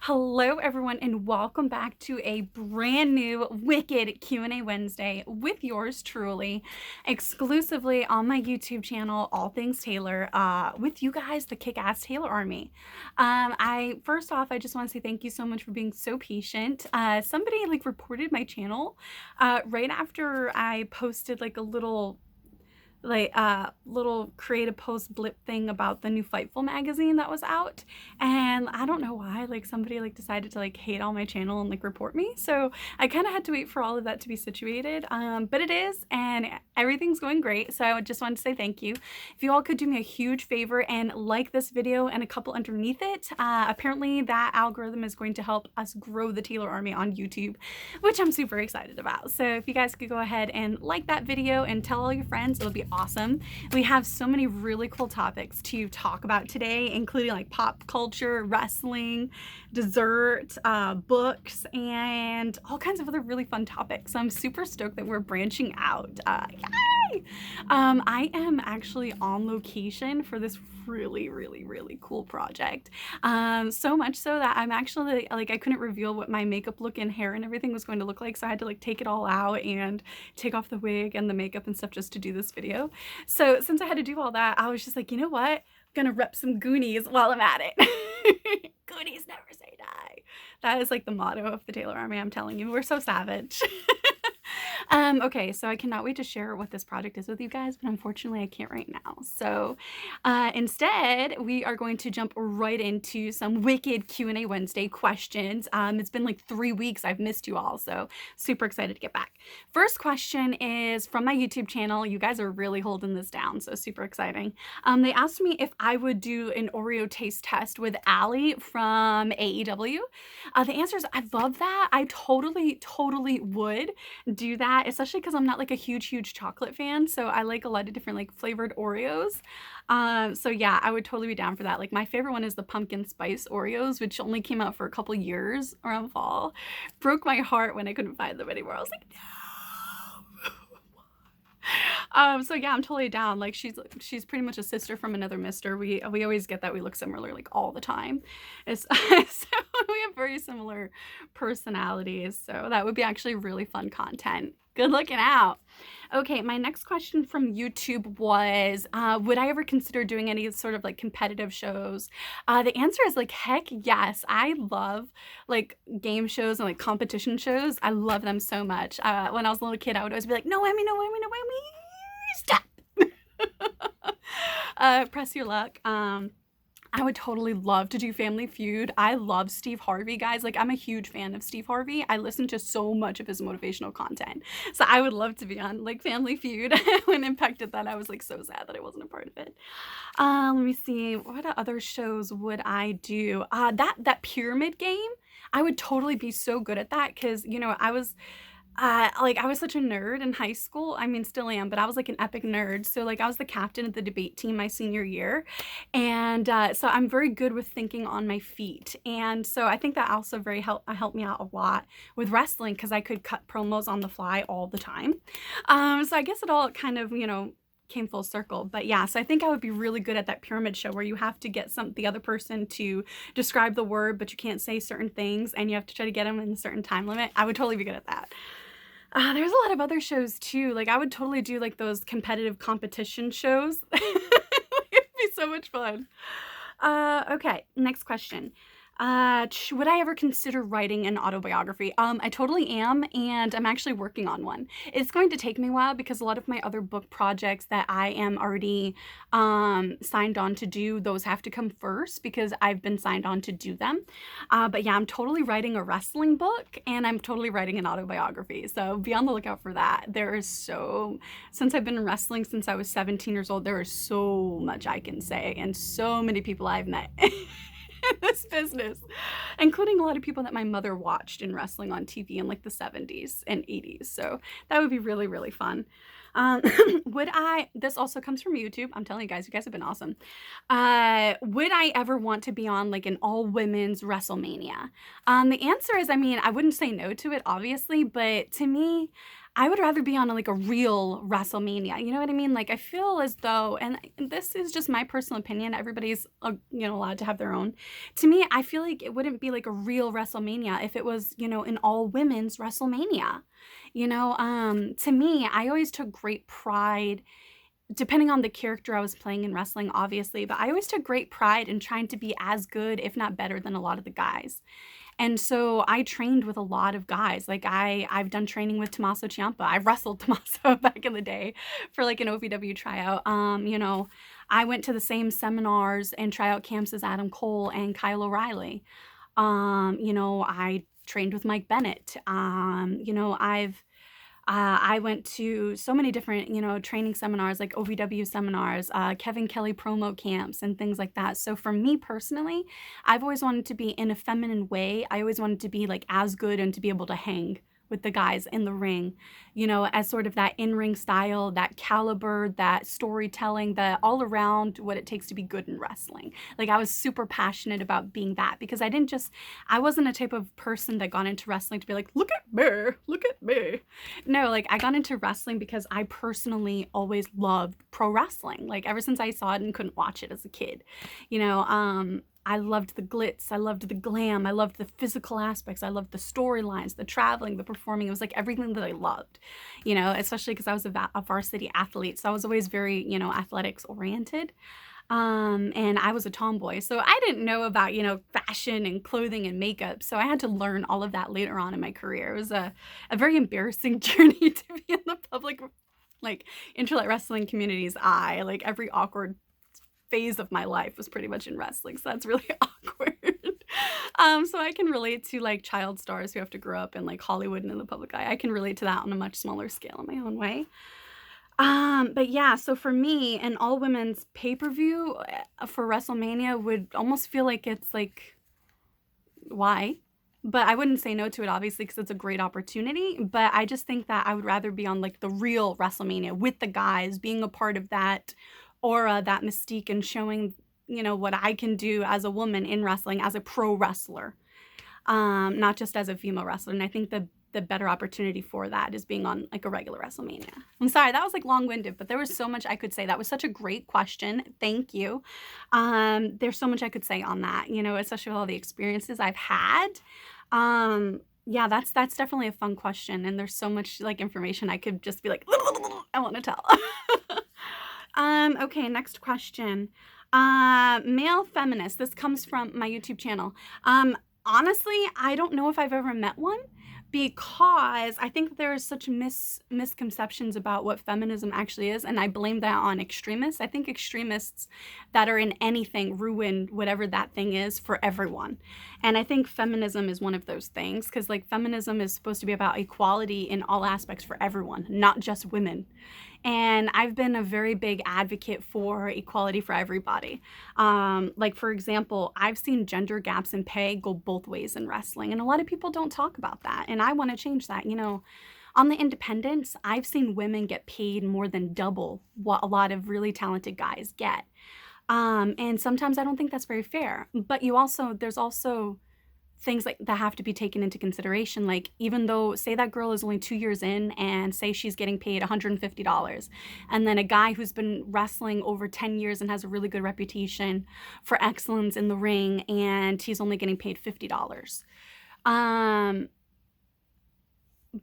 Hello, everyone, and welcome back to a brand new wicked Q&A Wednesday with yours truly, exclusively on my YouTube channel, All Things Taylor, with you guys, the kick-ass Taylor Army. First off, I just want to say thank you so much for being so patient. Somebody reported my channel right after I posted a little creative post blip thing about the new Fightful magazine that was out, and I don't know why somebody decided to hate on my channel and report me, so I kind of had to wait for all of that to be situated, but it is, and everything's going great. So I just wanted to say thank you. If you all could do me a huge favor and like this video and a couple underneath it, apparently that algorithm is going to help us grow the Taylor Army on YouTube, which I'm super excited about. So if you guys could go ahead and like that video and tell all your friends, it'll be awesome. We have so many really cool topics to talk about today, including pop culture, wrestling, dessert, books, and all kinds of other really fun topics. So I'm super stoked that we're branching out. Yay! I am actually on location for this really cool project. So much so that I'm actually I couldn't reveal what my makeup look and hair and everything was going to look like, so I had to take it all out and take off the wig and the makeup and stuff just to do this video. So since I had to do all that, I was just you know what? I'm gonna rep some Goonies while I'm at it. Goonies never say die. That is the motto of the Taylor Army, I'm telling you. We're so savage. Okay, so I cannot wait to share what this project is with you guys, but unfortunately I can't right now. So instead, we are going to jump right into some wicked Q&A Wednesday questions. It's been 3 weeks. I've missed you all, so super excited to get back. First question is from my YouTube channel. You guys are really holding this down, so super exciting. They asked me if I would do an Oreo taste test with Allie from AEW. The answer is I love that. I totally would do that, especially because I'm not a huge chocolate fan, so I like a lot of different flavored Oreos. So yeah, I would totally be down for that. My favorite one is the pumpkin spice Oreos, which only came out for a couple years around fall. Broke my heart when I couldn't find them anymore. I was like, no. So yeah, I'm totally down. She's pretty much a sister from another mister. We always get that we look similar all the time. It's so we have very similar personalities, so that would be actually really fun content. Good looking out. Okay, my next question from YouTube was, would I ever consider doing any sort of competitive shows? The answer is heck yes. I love game shows and competition shows. I love them so much. When I was a little kid, I would always be like, no, Emmy, no, Emmy, no, Emmy, stop. Press your luck. I would totally love to do Family Feud. I love Steve Harvey, guys. I'm a huge fan of Steve Harvey. I listen to so much of his motivational content. So I would love to be on Family Feud. When Impact did that, I was so sad that I wasn't a part of it. Let me see. What other shows would I do? That pyramid game, I would totally be so good at that because, I was such a nerd in high school. I mean, still am, but I was an epic nerd. So I was the captain of the debate team my senior year. And so I'm very good with thinking on my feet. And so I think that also helped me out a lot with wrestling because I could cut promos on the fly all the time. So I guess it all kind of, came full circle. But yeah, so I think I would be really good at that pyramid show where you have to get the other person to describe the word, but you can't say certain things and you have to try to get them in a certain time limit. I would totally be good at that. There's a lot of other shows too. I would totally do those competitive competition shows. It'd be so much fun. Okay, next question. Would I ever consider writing an autobiography? I totally am, and I'm actually working on one. It's going to take me a while because a lot of my other book projects that I am already signed on to do, those have to come first because I've been signed on to do them. But yeah, I'm totally writing a wrestling book and I'm totally writing an autobiography. So be on the lookout for that. Since I've been wrestling since I was 17 years old, there is so much I can say and so many people I've met. In this business, including a lot of people that my mother watched in wrestling on TV in the 70s and 80s. So that would be really fun. This also comes from YouTube. I'm telling you guys have been awesome. Would I ever want to be on an all women's WrestleMania? The answer is, I wouldn't say no to it, obviously, but to me, I would rather be on like a real WrestleMania. You know what I mean? Like I feel as though, and this is just my personal opinion. Everybody's allowed to have their own. To me, I feel like it wouldn't be like a real WrestleMania if it was an all women's WrestleMania. To me, I always took great pride, depending on the character I was playing in wrestling, obviously, but I always took great pride in trying to be as good, if not better, than a lot of the guys. And so I trained with a lot of guys. Like I've done training with Tommaso Ciampa. I wrestled Tommaso back in the day for like an OVW tryout. I went to the same seminars and tryout camps as Adam Cole and Kyle O'Reilly. I trained with Mike Bennett. I went to so many different, training seminars, like OVW seminars, Kevin Kelly promo camps, and things like that. So for me personally, I've always wanted to be in a feminine way. I always wanted to be like as good and to be able to hang with the guys in the ring, as sort of that in-ring style, that caliber, that storytelling, that all around what it takes to be good in wrestling. Like I was super passionate about being that, because I wasn't a type of person that got into wrestling to be like, look at me, look at me. No, like I got into wrestling because I personally always loved pro wrestling. Like ever since I saw it and couldn't watch it as a kid, I loved the glitz, I loved the glam, I loved the physical aspects, I loved the storylines, the traveling, the performing. It was like everything that I loved, especially because I was a varsity athlete. So I was always very, athletics oriented. And I was a tomboy, so I didn't know about, fashion and clothing and makeup. So I had to learn all of that later on in my career. It was a very embarrassing journey to be in the public, like, internet wrestling community's eye. Like every awkward phase of my life was pretty much in wrestling, so that's really awkward. So I can relate to like child stars who have to grow up in like Hollywood and in the public eye. I can relate to that on a much smaller scale in my own way. But yeah, so for me, an all women's pay-per-view for WrestleMania would almost feel like it's like, why? But I wouldn't say no to it, obviously, because it's a great opportunity. But I just think that I would rather be on like the real WrestleMania with the guys, being a part of that aura, that mystique, and showing, what I can do as a woman in wrestling, as a pro wrestler, not just as a female wrestler. And I think the better opportunity for that is being on like a regular WrestleMania. I'm sorry, that was like long-winded, but there was so much I could say. That was such a great question. Thank you. There's so much I could say on that, especially with all the experiences I've had. Yeah, that's definitely a fun question. And there's so much like information I could just be like, I want to tell. Okay, next question. Male feminist. This comes from my YouTube channel. Honestly, I don't know if I've ever met one, because I think there's such misconceptions about what feminism actually is, and I blame that on extremists. I think extremists that are in anything ruin whatever that thing is for everyone. And I think feminism is one of those things, because like feminism is supposed to be about equality in all aspects for everyone, not just women. And I've been a very big advocate for equality for everybody. Like, for example, I've seen gender gaps in pay go both ways in wrestling, and a lot of people don't talk about that. And I want to change that. On the independents, I've seen women get paid more than double what a lot of really talented guys get. And sometimes I don't think that's very fair. But there's also things like that have to be taken into consideration. Like, even though, say that girl is only 2 years in and say she's getting paid $150, and then a guy who's been wrestling over 10 years and has a really good reputation for excellence in the ring, and he's only getting paid $50.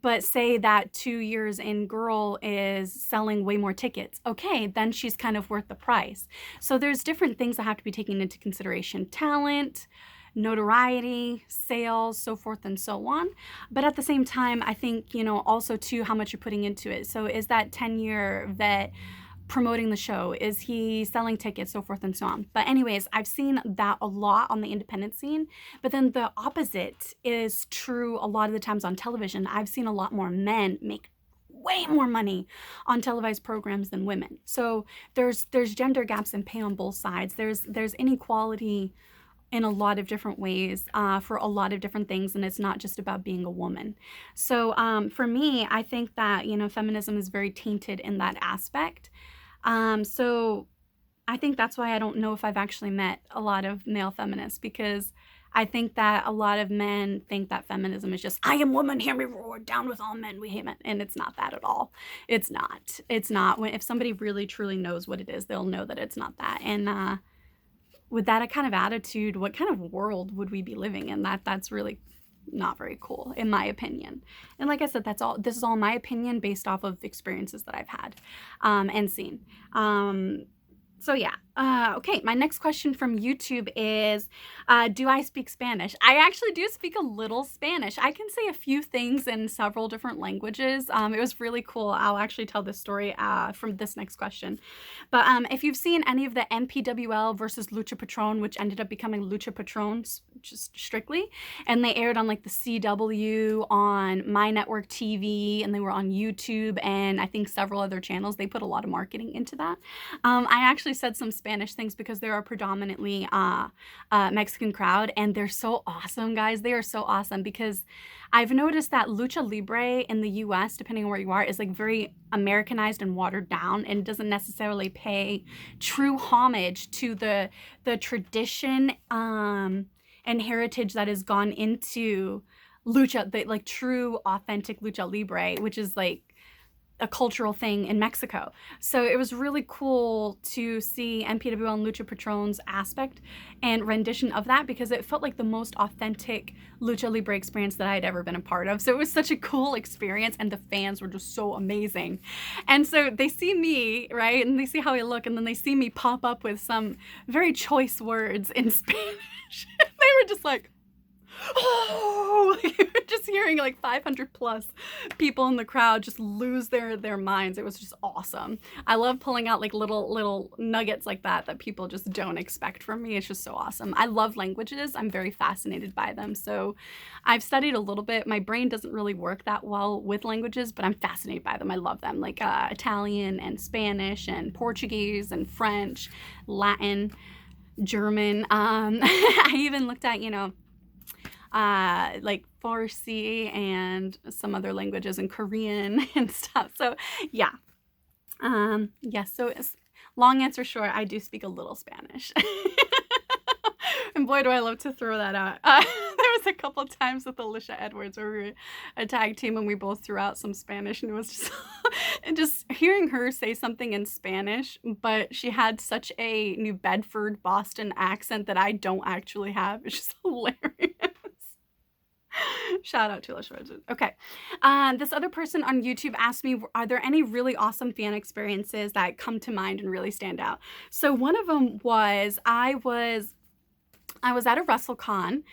But say that 2 years in girl is selling way more tickets. Okay, then she's kind of worth the price. So there's different things that have to be taken into consideration. Talent, notoriety, sales, so forth and so on. But at the same time, I think, also too, how much you're putting into it. So is that 10-year vet promoting the show? Is he selling tickets, so forth and so on? But anyways, I've seen that a lot on the independent scene. But then the opposite is true a lot of the times on television. I've seen a lot more men make way more money on televised programs than women. So there's gender gaps in pay on both sides. There's inequality in a lot of different ways for a lot of different things, and it's not just about being a woman. So for me, I think that feminism is very tainted in that aspect. So I think that's why I don't know if I've actually met a lot of male feminists, because I think that a lot of men think that feminism is just, I am woman, hear me roar, down with all men, we hate men. And it's not that at all. It's not. It's not. If somebody really truly knows what it is, they'll know that it's not that. And with that kind of attitude, what kind of world would we be living in? That's really not very cool, in my opinion. And like I said, this is all my opinion based off of experiences that I've had and seen. So yeah. Okay, my next question from YouTube is, do I speak Spanish? I actually do speak a little Spanish. I can say a few things in several different languages. It was really cool. I'll actually tell this story from this next question. But if you've seen any of the NPWL versus Lucha Patron, which ended up becoming Lucha Patrons, just strictly, and they aired on like the CW, on My Network TV, and they were on YouTube, and I think several other channels. They put a lot of marketing into that. I actually said some Spanish things because they're a predominantly Mexican crowd, and they're so awesome, guys. They are so awesome, because I've noticed that lucha libre in the US, depending on where you are, is like very Americanized and watered down, and doesn't necessarily pay true homage to the tradition and heritage that has gone into lucha, the like true authentic lucha libre, which is like a cultural thing in Mexico. So it was really cool to see NPWL and Lucha Patron's aspect and rendition of that, because it felt like the most authentic Lucha Libre experience that I had ever been a part of. So it was such a cool experience, and the fans were just so amazing. And so they see me, right, and they see how I look, and then they see me pop up with some very choice words in Spanish. They were just like, oh, just hearing like 500 plus people in the crowd just lose their minds. It was just awesome. I love pulling out like little nuggets like that people just don't expect from me. It's just so awesome. I love languages. I'm very fascinated by them. So I've studied a little bit. My brain doesn't really work that well with languages, but I'm fascinated by them. I love them, like Italian and Spanish and Portuguese and French, Latin, German. I even looked at, like Farsi and some other languages, and Korean and stuff. So yeah. Yes, so long answer short, I do speak a little Spanish. And boy, do I love to throw that out. There was a couple times with Alicia Edwards where we were a tag team and we both threw out some Spanish, and it was just, and just hearing her say something in Spanish, but she had such a New Bedford, Boston accent that I don't actually have. It's just hilarious. Shout out to Alicia Edwards. Okay. This other person on YouTube asked me, are there any really awesome fan experiences that come to mind and really stand out? So one of them was, I was at a WrestleCon,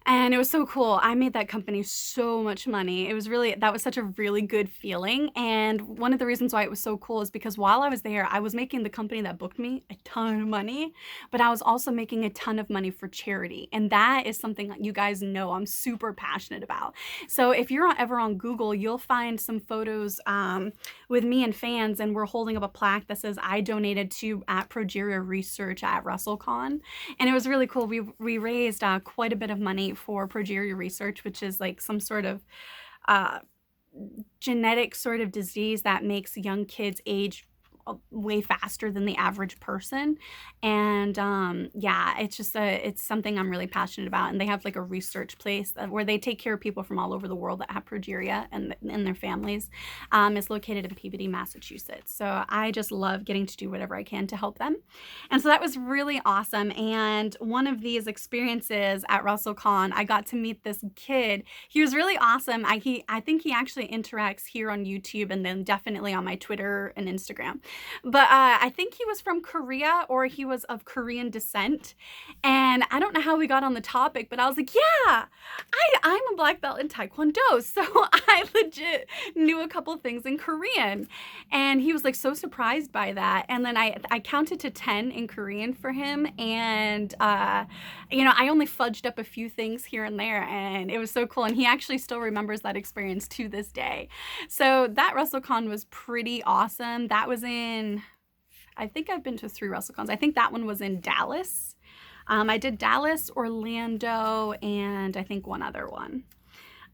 and it was so cool. I made that company so much money. That was such a really good feeling. And one of the reasons why it was so cool is because while I was there, I was making the company that booked me a ton of money, but I was also making a ton of money for charity. And that is something that you guys know I'm super passionate about. So if you're ever on Google, you'll find some photos with me and fans, and we're holding up a plaque that says, I donated to at Progeria Research at WrestleCon. And it was really cool. We raised quite a bit of money for Progeria Research, which is like some sort of genetic sort of disease that makes young kids age way faster than the average person. And yeah, it's something I'm really passionate about. And they have like a research place where they take care of people from all over the world that have progeria and their families. It's located in Peabody, Massachusetts. So I just love getting to do whatever I can to help them. And so that was really awesome. And one of these experiences at WrestleCon, I got to meet this kid. He was really awesome. I think he actually interacts here on YouTube, and then definitely on my Twitter and Instagram. But I think he was from Korea, or he was of Korean descent. And I don't know how we got on the topic, but I was like, yeah, I'm a black belt in Taekwondo. So I legit knew a couple things in Korean. And he was like so surprised by that. And then I counted to 10 in Korean for him. And, I only fudged up a few things here and there. And it was so cool. And he actually still remembers that experience to this day. So that WrestleCon was pretty awesome. That was I think I've been to 3 WrestleCons. I think that one was in Dallas. I did Dallas, Orlando, and I think one other one.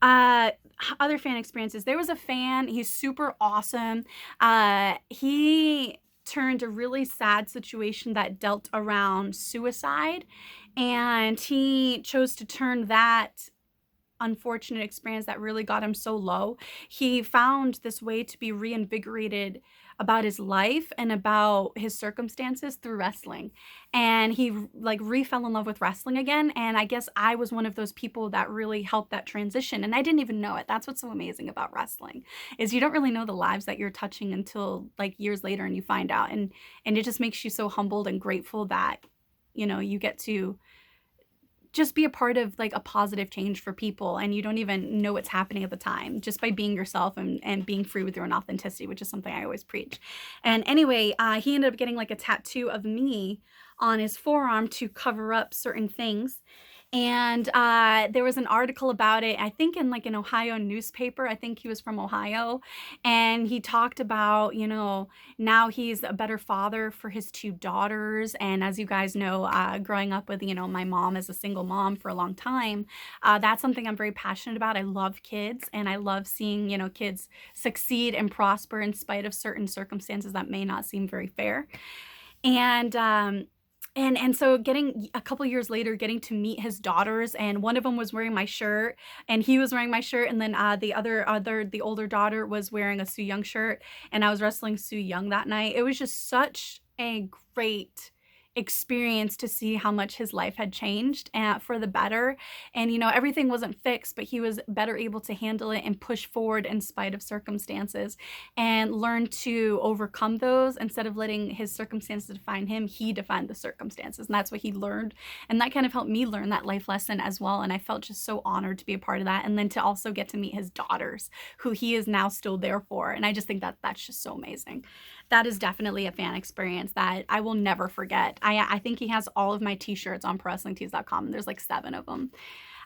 Other fan experiences. There was a fan. He's super awesome. He turned a really sad situation that dealt around suicide, and he chose to turn that unfortunate experience that really got him so low. He found this way to be reinvigorated about his life and about his circumstances through wrestling. And he like re-fell in love with wrestling again. And I guess I was one of those people that really helped that transition. And I didn't even know it. That's what's so amazing about wrestling, is you don't really know the lives that you're touching until like years later and you find out. And it just makes you so humbled and grateful that, you get to just be a part of like a positive change for people, and you don't even know what's happening at the time, just by being yourself and being free with your own authenticity, which is something I always preach. And anyway, he ended up getting like a tattoo of me on his forearm to cover up certain things. And there was an article about it, I think in like an Ohio newspaper. I think he was from Ohio. And he talked about, now he's a better father for his two daughters. And as you guys know, growing up with, my mom as a single mom for a long time, that's something I'm very passionate about. I love kids, and I love seeing, kids succeed and prosper in spite of certain circumstances that may not seem very fair. And so getting a couple years later, getting to meet his daughters, and one of them was wearing my shirt, and he was wearing my shirt, and then the older daughter was wearing a Su Yung shirt, and I was wrestling Su Yung that night. It was just such a great experience to see how much his life had changed for the better. And everything wasn't fixed, but he was better able to handle it and push forward in spite of circumstances, and learn to overcome those. Instead of letting his circumstances define him, he defined the circumstances, and that's what he learned. And that kind of helped me learn that life lesson as well, and I felt just so honored to be a part of that, and then to also get to meet his daughters, who he is now still there for. And I just think that that's just so amazing. That is definitely a fan experience that I will never forget. I think he has all of my t-shirts on ProWrestlingTees.com, and there's like 7 of them.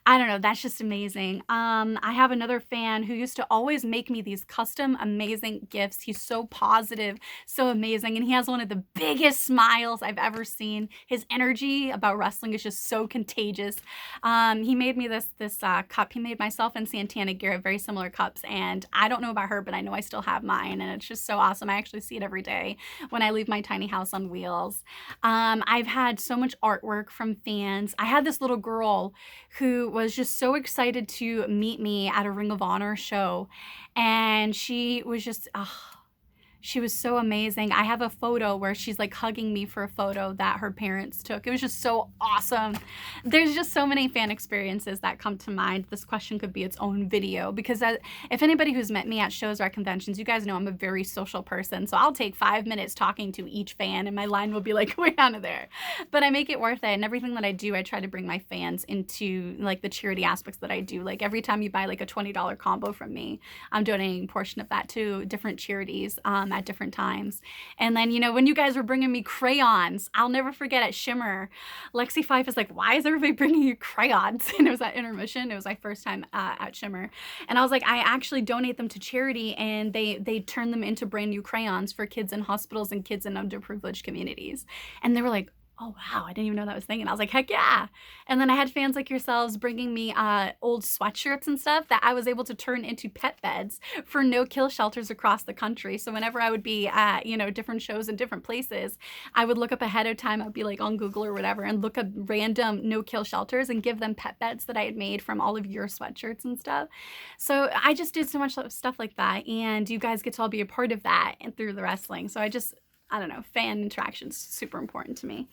I don't know, that's just amazing. I have another fan who used to always make me these custom amazing gifts. He's so positive, so amazing, and he has one of the biggest smiles I've ever seen. His energy about wrestling is just so contagious. He made me this cup. He made myself and Santana Garrett very similar cups, and I don't know about her, but I know I still have mine, and it's just so awesome. I actually see it every day when I leave my tiny house on wheels. I've had so much artwork from fans. I had this little girl who was just so excited to meet me at a Ring of Honor show, and she was just she was so amazing. I have a photo where she's like hugging me for a photo that her parents took. It was just so awesome. There's just so many fan experiences that come to mind. This question could be its own video, because if anybody who's met me at shows or at conventions, you guys know I'm a very social person. So I'll take 5 minutes talking to each fan, and my line will be like way out of there. But I make it worth it. And everything that I do, I try to bring my fans into like the charity aspects that I do. Like every time you buy like a $20 combo from me, I'm donating a portion of that to different charities at different times. And then, when you guys were bringing me crayons, I'll never forget at Shimmer, Lexi Fife is like, why is everybody bringing you crayons? And it was at intermission. It was my first time at Shimmer. And I was like, I actually donate them to charity, and they turn them into brand new crayons for kids in hospitals and kids in underprivileged communities. And they were like, oh, wow, I didn't even know that was a thing. And I was like, heck yeah. And then I had fans like yourselves bringing me old sweatshirts and stuff that I was able to turn into pet beds for no-kill shelters across the country. So whenever I would be at, different shows in different places, I would look up ahead of time. I'd be like on Google or whatever and look up random no-kill shelters and give them pet beds that I had made from all of your sweatshirts and stuff. So I just did so much stuff like that. And you guys get to all be a part of that and through the wrestling. So I don't know, fan interaction's super important to me.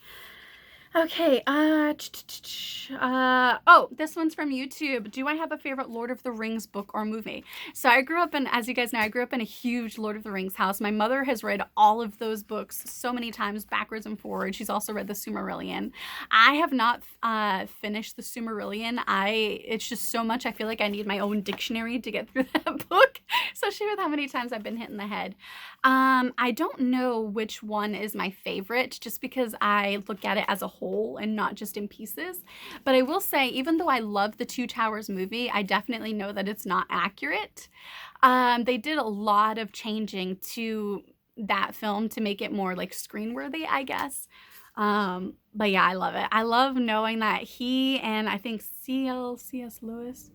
Okay, this one's from YouTube. Do I have a favorite Lord of the Rings book or movie? So as you guys know, I grew up in a huge Lord of the Rings house. My mother has read all of those books so many times, backwards and forwards. She's also read the Silmarillion. I have not finished the Silmarillion. It's just so much, I feel like I need my own dictionary to get through that book, especially with how many times I've been hit in the head. I don't know which one is my favorite, just because I look at it as a whole and not just in pieces. But I will say, even though I love the Two Towers movie, I definitely know that it's not accurate. They did a lot of changing to that film to make it more like screen-worthy, I guess. But yeah, I love it. I love knowing that he and I think C.S. Lewis,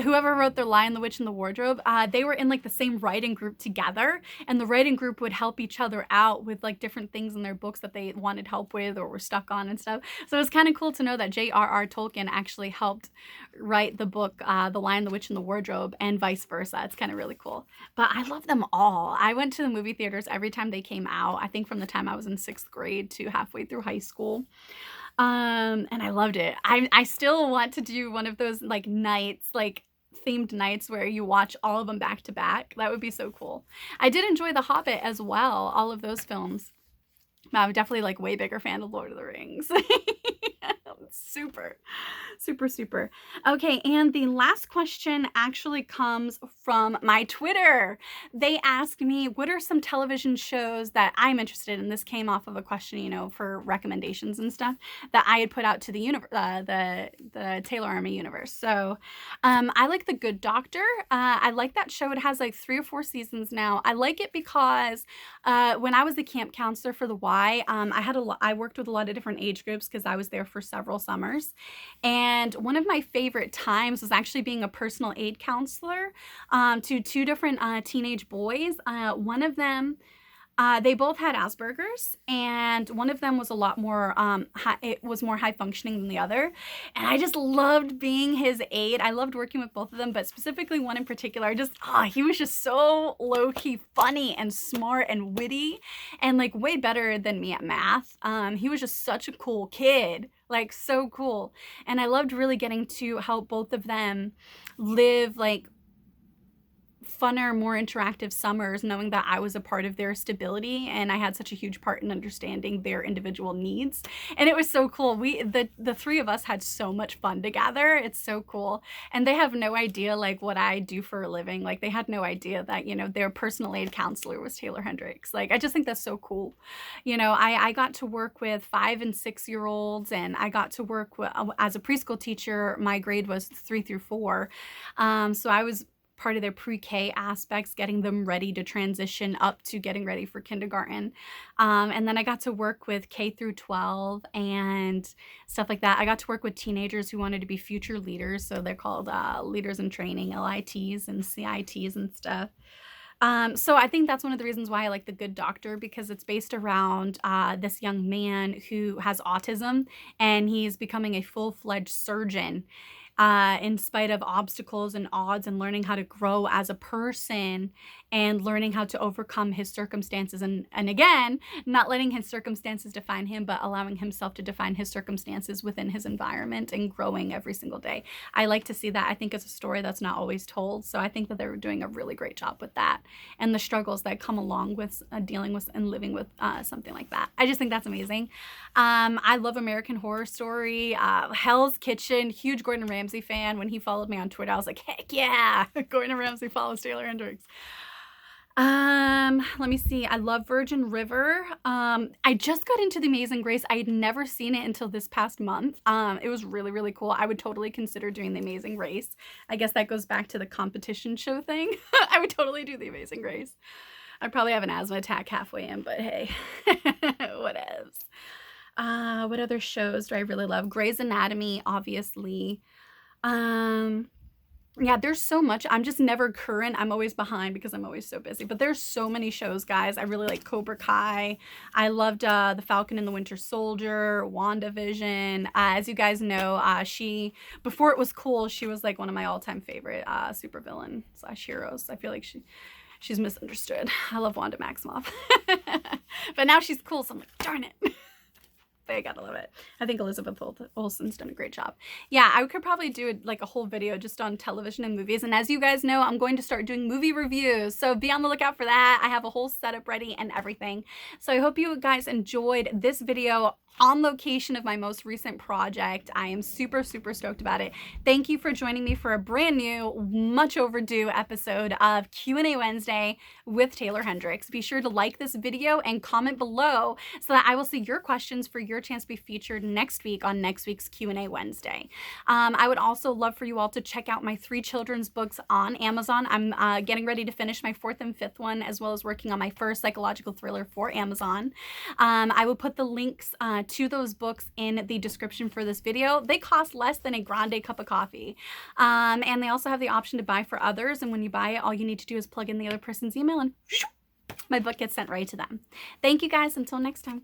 whoever wrote The Lion, the Witch, and the Wardrobe, they were in like the same writing group together, and the writing group would help each other out with like different things in their books that they wanted help with or were stuck on and stuff. So it was kind of cool to know that J.R.R. Tolkien actually helped write the book The Lion, the Witch, and the Wardrobe, and vice versa. It's kind of really cool. But I love them all. I went to the movie theaters every time they came out, I think from the time I was in 6th grade to halfway through high school. And I loved it. I still want to do one of those like nights, like themed nights where you watch all of them back to back. That would be so cool. I did enjoy The Hobbit as well, all of those films. I'm definitely like way bigger fan of Lord of the Rings. Super, super, super. Okay, and the last question actually comes from my Twitter. They asked me, what are some television shows that I'm interested in? This came off of a question, you know, for recommendations and stuff that I had put out to the Taylor Army universe. So I like The Good Doctor. I like that show. It has like 3 or 4 seasons now. I like it because when I was the camp counselor for the Y, I worked with a lot of different age groups because I was there for several summers. And one of my favorite times was actually being a personal aid counselor to 2 different teenage boys. One of them, they both had Asperger's, and one of them was a lot more, it was more high functioning than the other. And I just loved being his aide. I loved working with both of them, but specifically one in particular, he was just so low-key funny and smart and witty and like way better than me at math. He was just such a cool kid, like so cool. And I loved really getting to help both of them live like funner, more interactive summers, knowing that I was a part of their stability and I had such a huge part in understanding their individual needs. And it was so cool. The 3 of us had so much fun together. It's so cool. And they have no idea like what I do for a living. Like they had no idea that, you know, their personal aid counselor was Taeler Hendrix. Like I just think that's so cool. You know, I got to work with 5 and 6-year-olds, and I got to work with, as a preschool teacher, my grade was 3 through 4. So I was part of their pre-K aspects, getting them ready to transition up to getting ready for kindergarten. And then I got to work with K through 12 and stuff like that. I got to work with teenagers who wanted to be future leaders. So they're called leaders in training, LITs and CITs and stuff. So I think that's one of the reasons why I like The Good Doctor, because it's based around this young man who has autism, and he's becoming a full-fledged surgeon in spite of obstacles and odds, and learning how to grow as a person and learning how to overcome his circumstances. And again, not letting his circumstances define him, but allowing himself to define his circumstances within his environment and growing every single day. I like to see that. I think it's a story that's not always told. So I think that they're doing a really great job with that and the struggles that come along with dealing with and living with something like that. I just think that's amazing. I love American Horror Story, Hell's Kitchen, huge Gordon Ramsay fan. When he followed me on Twitter, I was like, heck yeah, Gordon Ramsay follows Taeler Hendrix. Let me see. I love Virgin River. I just got into The Amazing Grace. I had never seen it until this past month. It was really, really cool. I would totally consider doing The Amazing Race. I guess that goes back to the competition show thing. I would totally do The Amazing Grace. I'd probably have an asthma attack halfway in, but hey, whatevs. What other shows do I really love? Grey's Anatomy, obviously. Yeah, there's so much. I'm just never current. I'm always behind because I'm always so busy. But there's so many shows, guys. I really like Cobra Kai. I loved The Falcon and the Winter Soldier, WandaVision. As you guys know, before it was cool, she was like one of my all-time favorite supervillain / heroes. I feel like she's misunderstood. I love Wanda Maximoff. But now she's cool, so I'm like, darn it. But I gotta love it. I think Elizabeth Olsen's done a great job. Yeah, I could probably do like a whole video just on television and movies. And as you guys know, I'm going to start doing movie reviews. So be on the lookout for that. I have a whole setup ready and everything. So I hope you guys enjoyed this video on location of my most recent project. I am super, super stoked about it. Thank you for joining me for a brand new, much overdue episode of Q&A Wednesday with Taeler Hendrix. Be sure to like this video and comment below so that I will see your questions for your chance to be featured next week on next week's Q&A Wednesday. I would also love for you all to check out my 3 children's books on Amazon. I'm getting ready to finish my 4th and 5th one, as well as working on my first psychological thriller for Amazon. I will put the links to those books in the description for this video. They cost less than a grande cup of coffee. And they also have the option to buy for others. And when you buy it, all you need to do is plug in the other person's email and my book gets sent right to them. Thank you guys. Until next time.